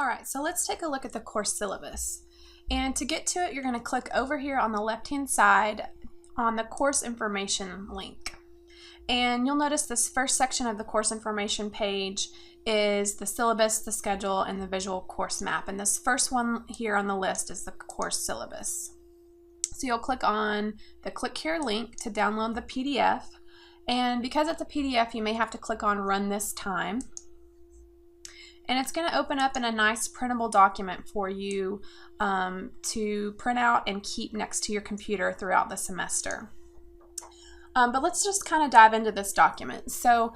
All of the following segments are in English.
Alright, so let's take a look at the course syllabus. And to get to it, you're going to click over here on the left-hand side on the course information link. And you'll notice this first section of the course information page is the syllabus, the schedule, and the visual course map. And this first one here on the list is the course syllabus. So you'll click on the click here link to download the PDF. And because it's a PDF, you may have to click on run this time. And it's going to open up in a nice printable document for you to print out and keep next to your computer throughout the semester. But let's just kind of dive into this document. So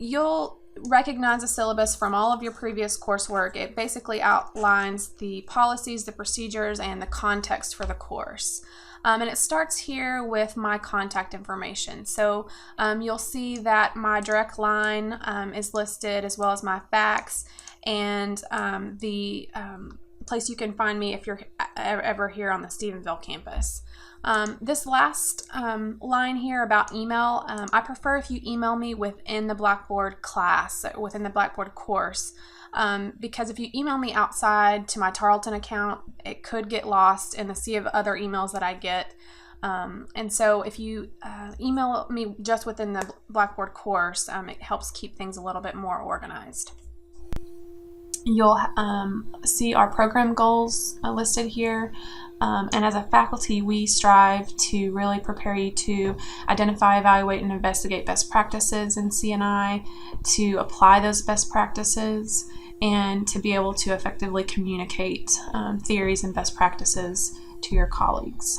you'll recognize a syllabus from all of your previous coursework. It basically outlines the policies, the procedures, and the context for the course. And it starts here with my contact information. So you'll see that my direct line is listed, as well as my fax, and the place you can find me if you're ever here on the Stephenville campus. This last line here about email, I prefer if you email me within the Blackboard class, within the Blackboard course, because if you email me outside to my Tarleton account, it could get lost in the sea of other emails that I get. And so if you email me just within the Blackboard course, it helps keep things a little bit more organized. You'll see our program goals listed here. And as a faculty, we strive to really prepare you to identify, evaluate, and investigate best practices in C&I, to apply those best practices, and to be able to effectively communicate theories and best practices to your colleagues.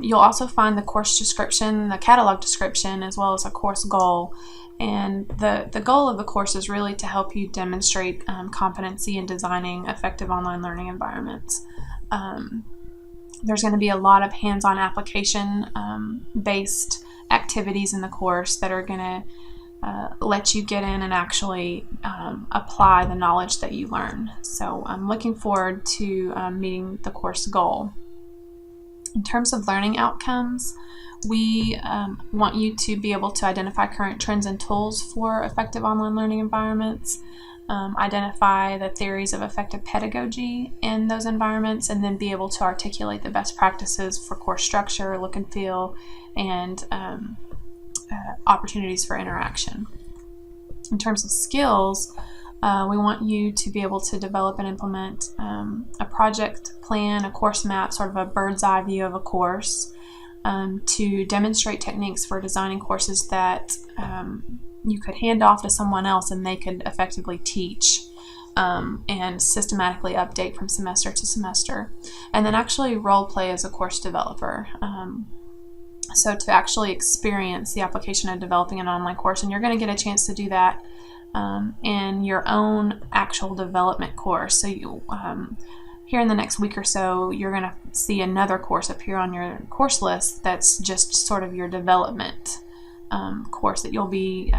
You'll also find the course description, the catalog description, as well as a course goal. And the goal of the course is really to help you demonstrate competency in designing effective online learning environments. There's going to be a lot of hands-on application based activities in the course that are going to let you get in and actually apply the knowledge that you learn. So I'm looking forward to meeting the course goal. In terms of learning outcomes, we want you to be able to identify current trends and tools for effective online learning environments, identify the theories of effective pedagogy in those environments, and then be able to articulate the best practices for course structure, look and feel, and opportunities for interaction. In terms of skills, we want you to be able to develop and implement a project plan, a course map, sort of a bird's eye view of a course, to demonstrate techniques for designing courses that you could hand off to someone else and they could effectively teach, and systematically update from semester to semester, and then actually role play as a course developer. So to actually experience the application of developing an online course, and you're going to get a chance to do that in your own actual development course. So you here in the next week or so, you're going to see another course appear on your course list that's just sort of your development course that you'll be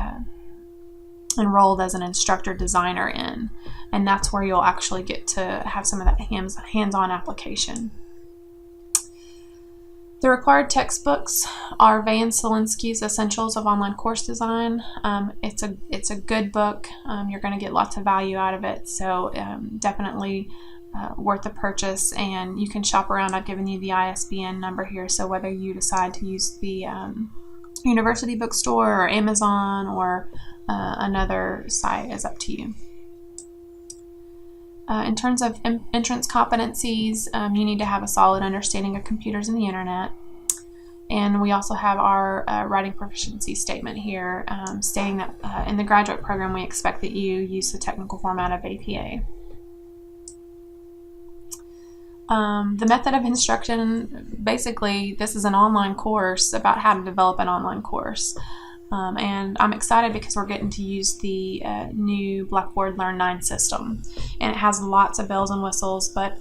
enrolled as an instructor designer in. And that's where you'll actually get to have some of that hands-on application. The required textbooks are Van Selinsky's Essentials of Online Course Design. It's a good book. You're going to get lots of value out of it, so definitely worth the purchase. And you can shop around. I've given you the ISBN number here, so whether you decide to use the university bookstore or Amazon or another site is up to you. In terms of entrance competencies, you need to have a solid understanding of computers and the internet. And we also have our writing proficiency statement here, stating that in the graduate program we expect that you use the technical format of APA. The method of instruction, basically this is an online course about how to develop an online course. And I'm excited because we're getting to use the new Blackboard Learn 9 system, and it has lots of bells and whistles, but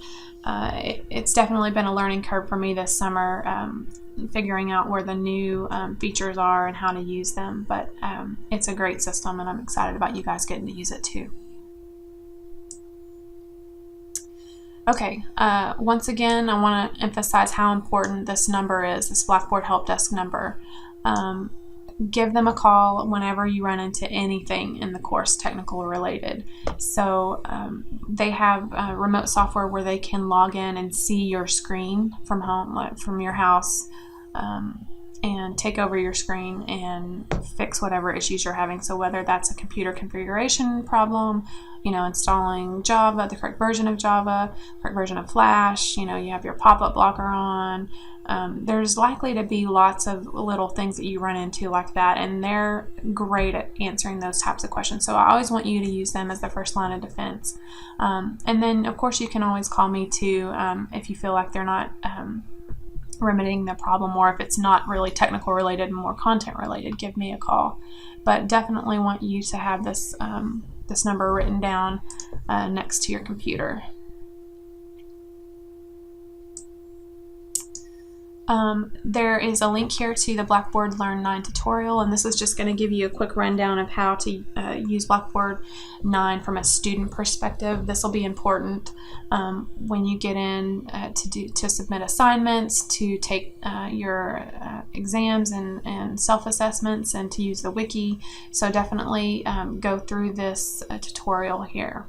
it's definitely been a learning curve for me this summer, figuring out where the new features are and how to use them, but it's a great system and I'm excited about you guys getting to use it too. Okay, once again I want to emphasize how important this number is, this Blackboard Help Desk number. give them a call whenever you run into anything in the course technical related. So they have remote software where they can log in and see your screen from home, like from your house, and take over your screen and fix whatever issues you're having. So whether that's a computer configuration problem, installing Java, the correct version of Java, correct version of Flash, you have your pop-up blocker on. There's likely to be lots of little things that you run into like that, and they're great at answering those types of questions. So I always want you to use them as the first line of defense. And then, of course, you can always call me too if you feel like they're not remedying the problem, or if it's not really technical related and more content related, give me a call. But definitely want you to have this this number written down next to your computer. There is a link here to the Blackboard Learn 9 tutorial, and this is just going to give you a quick rundown of how to use Blackboard 9 from a student perspective. This will be important when you get in to submit assignments, to take your exams and self-assessments, and to use the wiki. So definitely go through this tutorial here.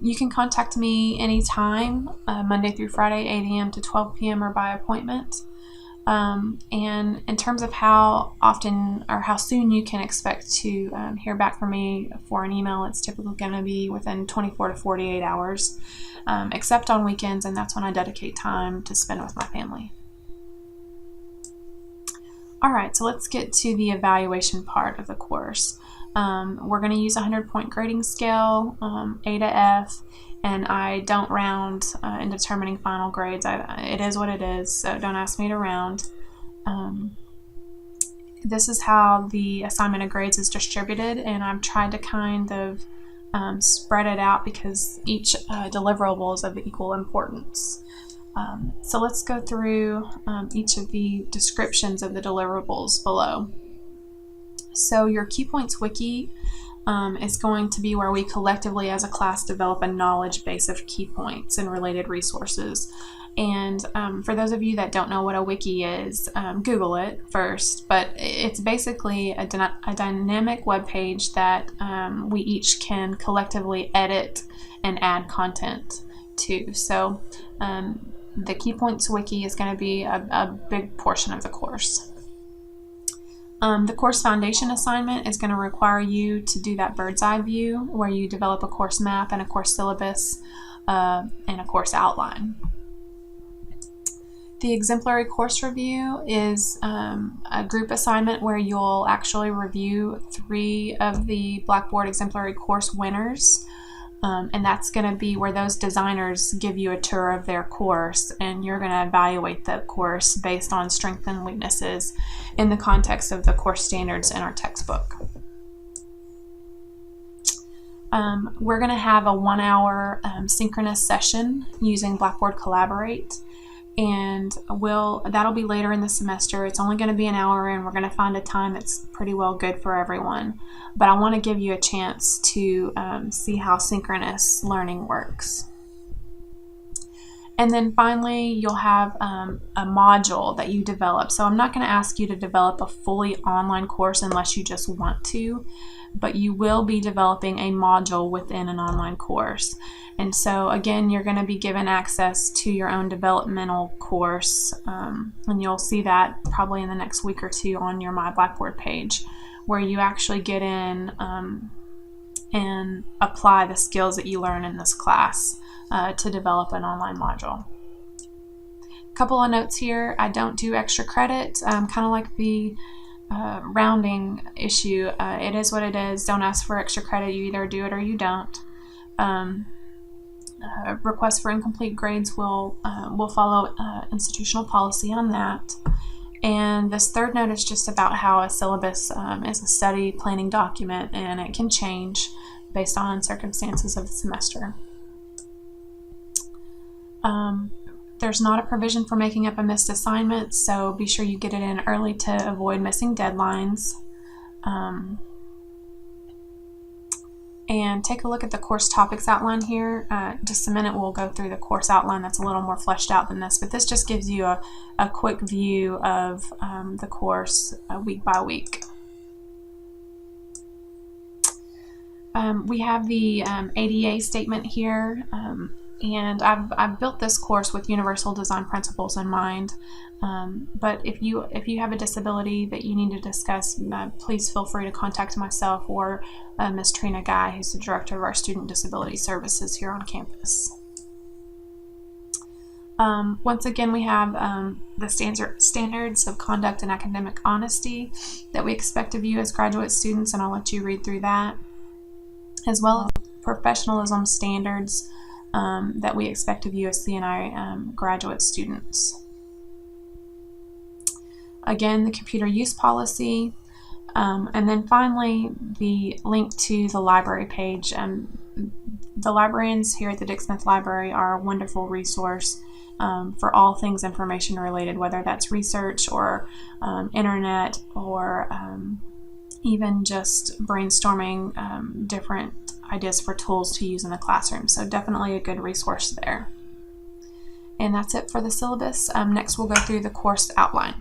You can contact me anytime, Monday through Friday, 8 a.m. to 12 p.m. or by appointment. And in terms of how often or how soon you can expect to hear back from me for an email, it's typically going to be within 24 to 48 hours, except on weekends, and that's when I dedicate time to spend with my family. Alright, so let's get to the evaluation part of the course. We're going to use a 100-point grading scale, A to F, and I don't round in determining final grades. It is what it is, so don't ask me to round. This is how the assignment of grades is distributed, and I've tried to kind of spread it out because each deliverable is of equal importance. So let's go through each of the descriptions of the deliverables below. So your Key Points Wiki is going to be where we collectively as a class develop a knowledge base of key points and related resources. And for those of you that don't know what a wiki is, Google it first, but it's basically a dynamic web page that we each can collectively edit and add content to. So the Key Points Wiki is going to be a big portion of the course. The course foundation assignment is going to require you to do that bird's eye view where you develop a course map and a course syllabus and a course outline. The exemplary course review is a group assignment where you'll actually review 3 of the Blackboard exemplary course winners. And that's going to be where those designers give you a tour of their course, and you're going to evaluate the course based on strengths and weaknesses in the context of the course standards in our textbook. We're going to have a 1-hour synchronous session using Blackboard Collaborate, and that'll be later in the semester. It's only going to be an hour, and we're going to find a time that's pretty well good for everyone. But I want to give you a chance to see how synchronous learning works. And then finally, you'll have a module that you develop. So I'm not going to ask you to develop a fully online course unless you just want to, but you will be developing a module within an online course. And so again, you're going to be given access to your own developmental course, and you'll see that probably in the next week or two on your My Blackboard page, where you actually get in and apply the skills that you learn in this class to develop an online module. A couple of notes here: I don't do extra credit, kind of like the rounding issue. It is what it is. Don't ask for extra credit. You either do it or you don't. Requests for incomplete grades will follow institutional policy on that. And this third note is just about how a syllabus is a study planning document, and it can change based on circumstances of the semester. There's not a provision for making up a missed assignment, so be sure you get it in early to avoid missing deadlines. and take a look at the course topics outline here. Just a minute, we'll go through the course outline that's a little more fleshed out than this, but this just gives you a quick view of the course week by week. We have the ADA statement here, and I've built this course with universal design principles in mind. But if you have a disability that you need to discuss, please feel free to contact myself or Ms. Trina Guy, who's the director of our Student Disability Services here on campus. Once again, we have the standards of conduct and academic honesty that we expect of you as graduate students, and I'll let you read through that, as well as professionalism standards that we expect of you as CNI graduate students. Again, the computer use policy, and then finally the link to the library page. The librarians here at the Dick Smith Library are a wonderful resource for all things information related, whether that's research or internet or even just brainstorming different ideas for tools to use in the classroom. So definitely a good resource there. And that's it for the syllabus. Next we'll go through the course outline.